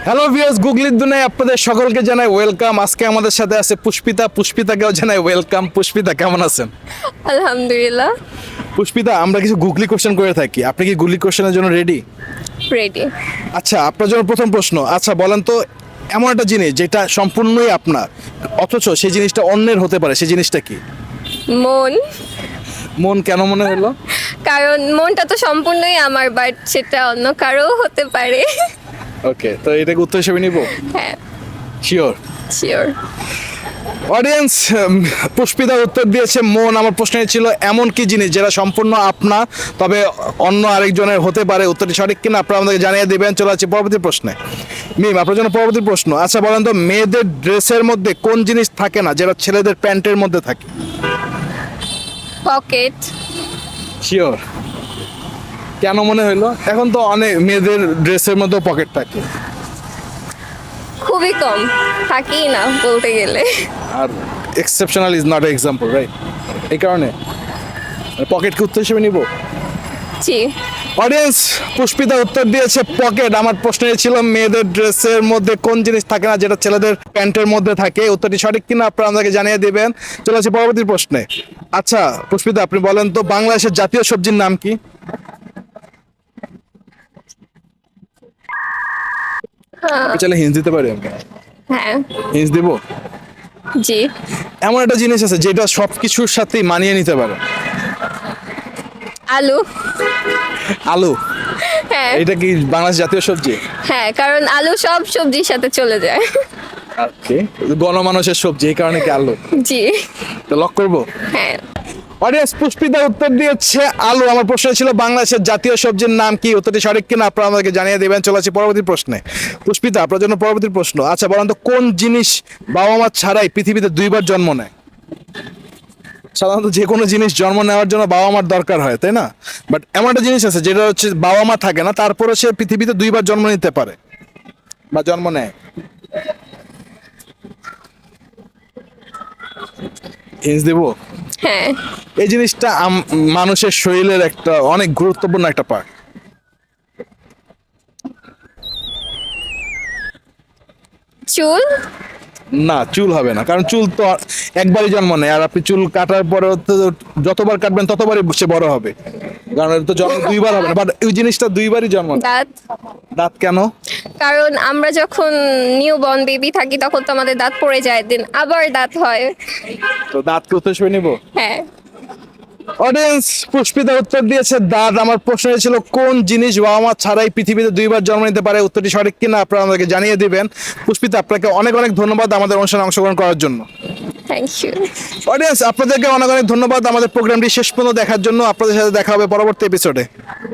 Hello viewers, গুগলির দুনিয়ায় আপনাদের সকলকে জানাই ওয়েলকাম। আজকে আমাদের সাথে আছে পুষ্পিতা। পুষ্পিতাকেও জানাই ওয়েলকাম। পুষ্পিতা, কেমন আছেন? আলহামদুলিল্লাহ। পুষ্পিতা, আমরা কিছু গুগলি কোশ্চেন করে থাকি, আপনি কি গুগলি কোশ্চেনের জন্য রেডি? রেডি। আচ্ছা, আপনার জন্য প্রথম প্রশ্ন। আচ্ছা বলেন তো, এমন একটা জিনিস যেটা সম্পূর্ণই আপনার অথচ সেই জিনিসটা অন্যের হতে পারে, সেই জিনিসটা কি? মন। মন কেন মনে হলো? কারণ মনটা তো সম্পূর্ণই আমার, বাট সেটা অন্য কারো হতে পারে। ওকে, তো এটাকে উত্তর হিসেবে নিব? হ্যাঁ, শিওর? শিওর। অডিয়েন্স, পুষ্পিতা উত্তর দিয়েছে মন। আমার প্রশ্ন ছিল এমন কি জিনিস যেটা সম্পূর্ণ আপনার তবে অন্য আরেকজনের হতে পারে। উত্তরটি সঠিক কিনা আপনারা আমাদেরকে জানিয়ে দেবেন। চলে যাচ্ছি পরবর্তী প্রশ্নে। মিম, আপনার জন্য পরবর্তী প্রশ্ন। আচ্ছা বলেন তো, মেয়েদের ড্রেসের মধ্যে কোন জিনিস থাকে না যেটা ছেলেদের প্যান্টের মধ্যে থাকে? পকেট। শিওর? কেন মনে হলো? এখন তো অনেক মেয়েদের ড্রেসের মধ্যে পকেট থাকে। খুবই কম, থাকেই না বলতে গেলে। আর exceptional is not example, right? এই কারণে পকেটকে উত্তর হিসেবে নিব। জি। অডিয়েন্স, পুষ্পিতা উত্তর দিয়েছে পকেট। আমার প্রশ্ন ছিল মেয়েদের ড্রেসের মধ্যে কোন জিনিস থাকে না যেটা ছেলেদের প্যান্টের মধ্যে থাকে। উত্তরটি সঠিক কিনা আপনারা আমাদেরকে জানিয়ে দিবেন। চলে আসি পরবর্তী প্রশ্নে। আচ্ছা পুষ্পিতা, আপনি বলেন তো বাংলাদেশের জাতীয় সবজির নাম কি? আপনি চাইলে হিন্স দিতে পারি আমি। হ্যাঁ। হিন্স দিব? জি। এমন একটা জিনিস আছে যেটা সবকিছুর সাথেই মানিয়ে নিতে পারে। আলু। আলু? হ্যাঁ। এটা কি বাংলাদেশ জাতীয় সবজি? হ্যাঁ, কারণ আলু সব সবজির সাথে চলে যায়। ওকে, গণমানুষের সবজি, এই কারণে কি আলু? জি। তো লক করবো? হ্যাঁ। অডিয়েন্স, পুষ্পিতা উত্তর দিয়েছে আলু। আমার প্রশ্ন ছিল বাংলাদেশের জাতীয় সবজির নাম কি। উত্তরটি সঠিক কিনা আপনারা আমাদেরকে জানিয়ে দেবেন। চলে আসি পরবর্তী প্রশ্নে। পুষ্পিতা, আপনার জন্য পরবর্তী প্রশ্ন। আচ্ছা বলেন তো কোন জিনিস বাবা মা ছাড়াই পৃথিবীতে দুইবার জন্ম নেয়? সাধারণত যে কোনো জিনিস জন্ম নেওয়ার জন্য বাবা মার দরকার হয়, তাই না? বাট এমন একটা জিনিস আছে যেটা হচ্ছে বাবা মা থাকে না, তারপরে সে পৃথিবীতে দুইবার জন্ম নিতে পারে বা জন্ম নেয়। হিন্স দেব? হ্যাঁ। এই জিনিসটা মানুষের শরীরের একটা অনেক গুরুত্বপূর্ণ একটা পার্ট। চুল। না, চুল হবে না, কারণ চুল তো একবারই জন্ম নেয়, আর আপনি চুল কাটার পরে তো যতবার কাটবেন ততবারই সে বড় হবে, কারণ এটা তো জন্ম দুইবার হবে না। বাট ওই জিনিসটা দুইবারই জন্ম নেয়। দাঁত। দাঁত কেন? কারণ আমরা যখন নিউ বর্ন বেবি থাকি তখন তো আমাদের দাঁত পড়ে যায়, দিন আবার দাঁত হয়। তো দাঁতকে উত্তর হিসেবে নিব। হ্যাঁ। অডিয়েন্স, পুষ্পিতা উত্তর দিয়েছে দাঁত। আমার প্রশ্ন ছিল কোন জিনিস বাবা মা ছাড়াই পৃথিবীতে দুইবার জন্ম নিতে পারে। উত্তরটি সঠিক কিনা আপনারা আমাদেরকে জানিয়ে দিবেন। পুষ্পিতা, আপনাকে অনেক অনেক ধন্যবাদ আমাদের অনুষ্ঠানে অংশগ্রহণ করার জন্য। Thank you. অডিয়েন্স, আপনাদেরকে অনেক অনেক ধন্যবাদ আমাদের প্রোগ্রামটি শেষ পর্যন্ত দেখার জন্য। আপনাদের সাথে দেখা হবে পরবর্তী এপিসোডে।